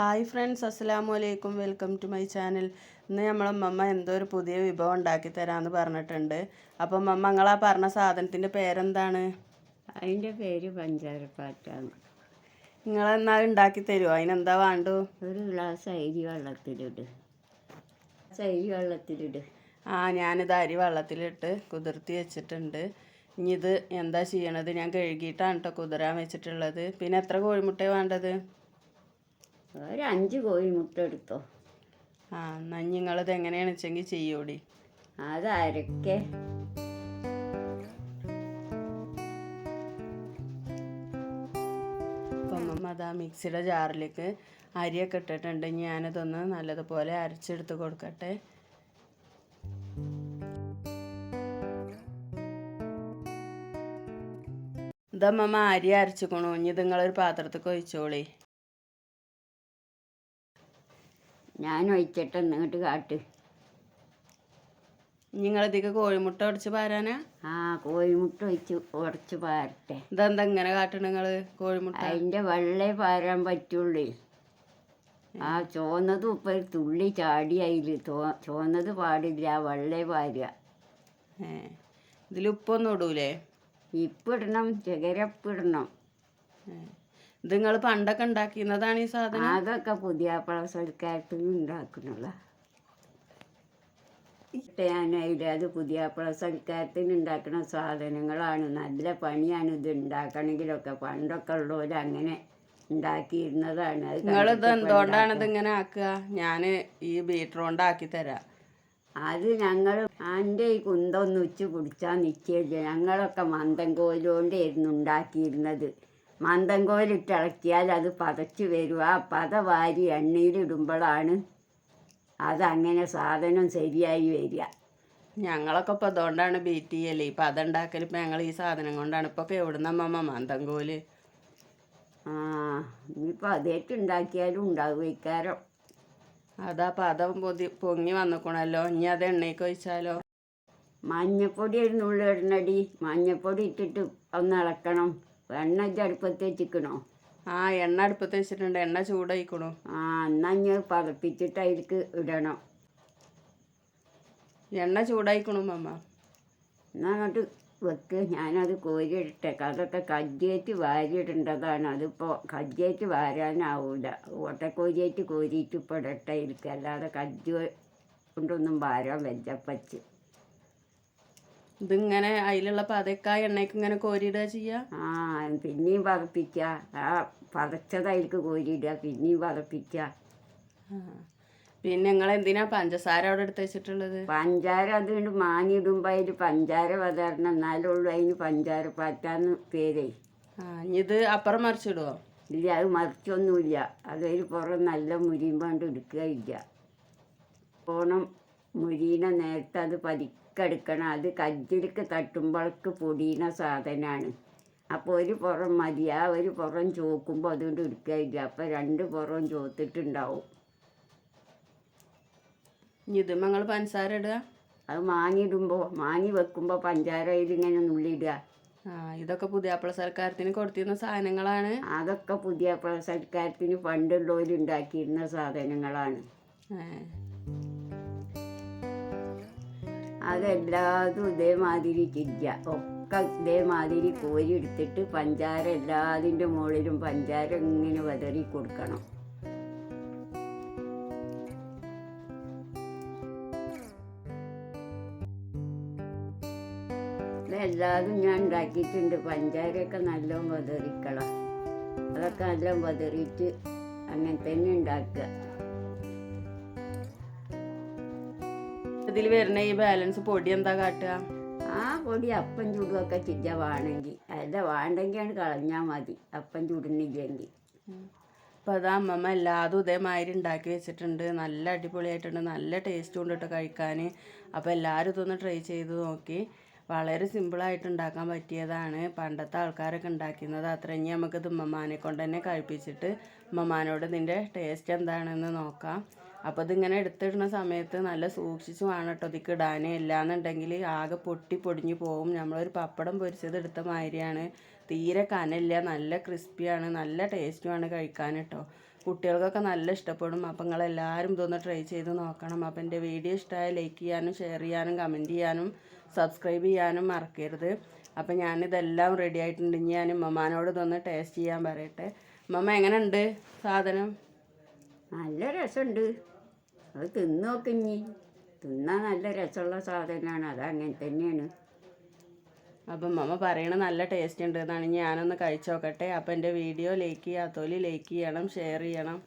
Hi friends, അസ്സലാമു അലൈക്കും. Welcome to my channel. ഇന്ന് നമ്മളമ്മ എന്തോ ഒരു പുതിയ വിഭവം ഉണ്ടാക്കി തരാമെന്ന് പറഞ്ഞിട്ടുണ്ട്. അപ്പം അമ്മ നിങ്ങളാ പറഞ്ഞ സാധനത്തിൻ്റെ പേരെന്താണ്? അതിൻ്റെ പേര് പഞ്ചാരപ്പാറ്റാണ്. നിങ്ങളെന്നാ ഉണ്ടാക്കി തരുമോ? അതിനെന്താ വേണ്ടു? ഒരു ഗ്ലാസ് അരി വെള്ളത്തിലിട്. ഞാനിത് അരി വെള്ളത്തിലിട്ട് കുതിർത്തി വെച്ചിട്ടുണ്ട്. ഇനി ഇത് എന്താ ചെയ്യണത്? ഞാൻ കഴുകിയിട്ടാണ് കേട്ടോ കുതിരാൻ വെച്ചിട്ടുള്ളത്. പിന്നെ എത്ര കോഴിമുട്ട വേണ്ടത്? ഒരു 5 കോഴിമുട്ട എടുത്തോ. എന്നാൽ നിങ്ങളിത് എങ്ങനെയാണെന്ന് വെച്ചെങ്കിൽ ചെയ്യൂടി. അത് അരക്കെ അപ്പം അതാ മിക്സിയുടെ ജാറിലേക്ക് അരിയൊക്കെ ഇട്ടിട്ടുണ്ട്. ഞാനിതൊന്ന് നല്ലതുപോലെ അരച്ചെടുത്ത് കൊടുക്കട്ടെ. ഇതമ്മ അരി അരച്ചിക്കണു. ഇനി ഇത് നിങ്ങളൊരു പാത്രത്തിൽ ഒഴിച്ചോളി. ഞാൻ ഒഴിച്ചിട്ട് എന്നിട്ട് കാട്ട്. നിങ്ങളിതിക്ക് കോഴിമുട്ട ഉടച്ച് പാരാനാ? കോഴിമുട്ട ഉടച്ച് പാരട്ടെ. ഇതെന്താ ഇങ്ങനെ കാട്ടണ നിങ്ങള്? കോഴിമുട്ട അതിൻ്റെ വെള്ളേ പാരാൻ പറ്റുള്ളൂ. ചോന്നതും ഇപ്പം ഒരു തുള്ളി ചാടി അതിൽ ചോന്നത് പാടില്ല, വെള്ളേ പാരുക. ഇതിൽ ഉപ്പൊന്നും ഇടൂലേ? ഇപ്പിടണം, ചകരപ്പിടണം. ഇത് നിങ്ങൾ പണ്ടൊക്കെ ഉണ്ടാക്കിയിരുന്നതാണ് ഈ സാധനം? അതൊക്കെ പുതിയാപ്പള സൽക്കാരത്തിന് ഉണ്ടാക്കുന്നുള്ള ഞാനതിൽ അത് പുതിയാപ്പള സൽക്കാരത്തിന് ഉണ്ടാക്കുന്ന സാധനങ്ങളാണ്. നല്ല പണിയാണ് ഇത് ഉണ്ടാക്കണമെങ്കിലൊക്കെ. പണ്ടൊക്കെ ഉള്ളവർ അങ്ങനെ ഉണ്ടാക്കിയിരുന്നതാണ്. നിങ്ങളിത് എന്തുകൊണ്ടാണ് ഇതിങ്ങനെ ആക്കുക? ഞാൻ ഈ ബീറ്റർ കൊണ്ടാക്കി തരാം. അത് ഞങ്ങൾ എൻ്റെ ഈ കുന്തൊന്ന് ഉച്ച കുടിച്ചാൽ നിശ്ചയില്ല. ഞങ്ങളൊക്കെ മന്ദം കോലുകൊണ്ടായിരുന്നു ഉണ്ടാക്കിയിരുന്നത്. മന്ദം കോലിട്ട് ഇളക്കിയാൽ അത് പതച്ച് വരും. ആ പത വാരി എണ്ണയിലിടുമ്പോഴാണ് അതങ്ങനെ സാധനം ശരിയായി വരിക. ഞങ്ങളൊക്കെ ഇപ്പോൾ അതുകൊണ്ടാണ് ബീറ്റ് ചെയ്യല്. ഇപ്പം അതുണ്ടാക്കൽ ഇപ്പം ഞങ്ങൾ ഈ സാധനം കൊണ്ടാണ്. ഇപ്പോൾ ഒക്കെ എവിടുന്നമ്മ മന്ദം കോല്? ഇനിയിപ്പോൾ അതേറ്റ് ഉണ്ടാക്കിയാലും ഉണ്ടാവും ഇക്കാരം. അതാ പദം പൊങ്ങി വന്നിക്കണല്ലോ. ഇനി അത് എണ്ണയ്ക്ക് ഒഴിച്ചാലോ? മഞ്ഞപ്പൊടി ഒരു നുള്ളി ഇടണടി. മഞ്ഞപ്പൊടി ഇട്ടിട്ട് ഒന്ന് ഇളക്കണം. എണ്ണ അടുപ്പത്ത് വെച്ചിക്കണോ? എണ്ണ അടുപ്പത്ത് വെച്ചിട്ടുണ്ട്. എണ്ണ ചൂടായിക്കണു. എന്നാൽ ഞാൻ പതപ്പിച്ചിട്ട് അതിലേക്ക് ഇടണം. എണ്ണ ചൂടായിക്കണു അമ്മ. എന്നാൽ അങ്ങോട്ട് വെക്ക്. ഞാനത് കോരിയിട്ടെ. അതൊക്കെ കജ്ജേറ്റ് വാരിയിടേണ്ടതാണ്. അതിപ്പോൾ കജ്ജേറ്റ് വാരാനാവൂല. ഓട്ടക്കോരിയേറ്റ് കോരിയിട്ട് ഇപ്പോൾ ഇടട്ടെ ഇരിക്കുക. അല്ലാതെ കജ്ജ് കൊണ്ടൊന്നും വാരാൻ വെച്ചപ്പച്ച്. ഇതിങ്ങനെ അതിലുള്ള പതക്കാ എണ്ണയ്ക്ക് ഇങ്ങനെ കോരിയിടുക ചെയ്യുക? പിന്നെയും പതപ്പിക്കുക. പതച്ചതായിരിക്കും കോരിയിടുക. പിന്നെയും പതപ്പിക്കുക. പിന്നെ നിങ്ങൾ എന്തിനാ പഞ്ചസാര അവിടെ എടുത്ത് വെച്ചിട്ടുള്ളത്? പഞ്ചാര അതുകൊണ്ട് മാനിയിടുമ്പോൾ അതിൽ പഞ്ചാര പതരണം. എന്നാലുള്ളൂ അതിന് പഞ്ചാര പാറ്റാന്ന് പേരേ. ഇത് അപ്പുറം മറിച്ചിടുവോ? ഇല്ല, അത് മറിച്ചൊന്നുമില്ല. അതൊരു പുറം നല്ല മുരിയുമ്പോണ്ട് എടുക്കുകയില്ല. ഓണം മുരീന നേരത്തെ അത് പതിക്കെടുക്കണം. അത് കജ്ജിലേക്ക് തട്ടുമ്പോൾക്ക് പൊടിയുന്ന സാധനമാണ്. അപ്പോൾ ഒരു പുറം മതി. ഒരു പുറം ചോക്കുമ്പോൾ അതുകൊണ്ട് എടുക്കുകയില്ല. അപ്പോൾ 2 പുറവും ചോത്തിട്ടുണ്ടാവും. ഇത് നിങ്ങൾ പഞ്ചസാര ഇടുക? അത് മാങ്ങി വെക്കുമ്പോൾ പഞ്ചാര ഇതിങ്ങനെ നുള്ളിയിടുക. ഇതൊക്കെ പുതിയാപ്പള സൽക്കാരത്തിന് കൊടുത്തിരുന്ന സാധനങ്ങളാണ്. അതൊക്കെ പുതിയാപ്പള സൽക്കാരത്തിന് പണ്ടുള്ളവരുണ്ടാക്കിയിരുന്ന സാധനങ്ങളാണ്. അതെല്ലാതും ഇതേമാതിരി ചെയ്യുക. ഒക്കെ ഇതേമാതിരി കോരി എടുത്തിട്ട് പഞ്ചാര എല്ലാതിൻ്റെ മുകളിലും പഞ്ചാര ഇങ്ങനെ വിതറി കൊടുക്കണം. ഇതെല്ലാതും ഞാൻ ഉണ്ടാക്കിയിട്ടുണ്ട്. പഞ്ചാരയൊക്കെ നല്ലോണം വിതറിക്കണം. അതൊക്കെ നല്ലോണം വിതറിയിട്ട് അങ്ങനെ തന്നെ ഉണ്ടാക്കുക. ഇതിൽ വരുന്ന ഈ ബാലൻസ് പൊടി എന്താ കാട്ടുക? പൊടി അപ്പം ചൂടുമൊക്കെ ചില്ല വേണമെങ്കിൽ. അല്ല വേണ്ടെങ്കിലാണ് കളഞ്ഞാൽ മതി. അപ്പം ചുടുന്നില്ലെങ്കിൽ. അപ്പോൾ അതാ അമ്മമ്മ എല്ലാതും ഇതേമാതിരി ഉണ്ടാക്കി വെച്ചിട്ടുണ്ട്. നല്ല അടിപൊളിയായിട്ടുണ്ട്. നല്ല ടേസ്റ്റും ഉണ്ട് കേട്ടോ കഴിക്കാൻ. അപ്പോൾ എല്ലാവരും ഇതൊന്ന് ട്രൈ ചെയ്ത് നോക്കി. വളരെ സിമ്പിളായിട്ട് ഉണ്ടാക്കാൻ പറ്റിയതാണ്. പണ്ടത്തെ ആൾക്കാരൊക്കെ ഉണ്ടാക്കുന്നത് അത്ര. ഇനി നമുക്കിത് ഉമ്മമാനെ കൊണ്ട് തന്നെ കഴിപ്പിച്ചിട്ട് ഉമ്മമാനോട് ഇതിൻ്റെ ടേസ്റ്റ് എന്താണെന്ന് നോക്കാം. അപ്പോൾ ഇതിങ്ങനെ എടുത്തിടുന്ന സമയത്ത് നല്ല സൂക്ഷിച്ച് വേണം കേട്ടോ ഇതിക്ക് ഇടാൻ. ഇല്ലാന്നുണ്ടെങ്കിൽ ആകെ പൊടിഞ്ഞു പോവും. നമ്മളൊരു പപ്പടം പൊരിച്ചത് എടുത്ത മാതിരിയാണ്. തീരെ കനല്ല, നല്ല ക്രിസ്പിയാണ്, നല്ല ടേസ്റ്റുമാണ് കഴിക്കാൻ കേട്ടോ. കുട്ടികൾക്കൊക്കെ നല്ല ഇഷ്ടപ്പെടും. അപ്പം നിങ്ങളെല്ലാവരും ഇതൊന്ന് ട്രൈ ചെയ്ത് നോക്കണം. അപ്പം എൻ്റെ വീഡിയോ ഇഷ്ടമായ ലൈക്ക് ചെയ്യാനും ഷെയർ ചെയ്യാനും കമൻറ്റ് ചെയ്യാനും സബ്സ്ക്രൈബ് ചെയ്യാനും മറക്കരുത്. അപ്പം ഞാനിതെല്ലാം റെഡി ആയിട്ടുണ്ട്. ഇനി ഞാൻ ഉമ്മമാനോട് ഇതൊന്ന് ടേസ്റ്റ് ചെയ്യാൻ പറയട്ടെ. ഉമ്മ എങ്ങനെയുണ്ട് സാധനം? നല്ല രസമുണ്ട്. അത് തിന്ന് നോക്ക് ഇനി. തിന്നാൻ നല്ല രസമുള്ള സാധനമാണ്. അതങ്ങനെ തന്നെയാണ്. അപ്പം ഉമ്മ പറയണ നല്ല ടേസ്റ്റ് ഉണ്ട് എന്നാണ്. ഞാനൊന്ന് കഴിച്ച് നോക്കട്ടെ. അപ്പം എൻ്റെ വീഡിയോ ലൈക്ക് ചെയ്യാത്തോല് ലൈക്ക് ചെയ്യണം, ഷെയർ ചെയ്യണം.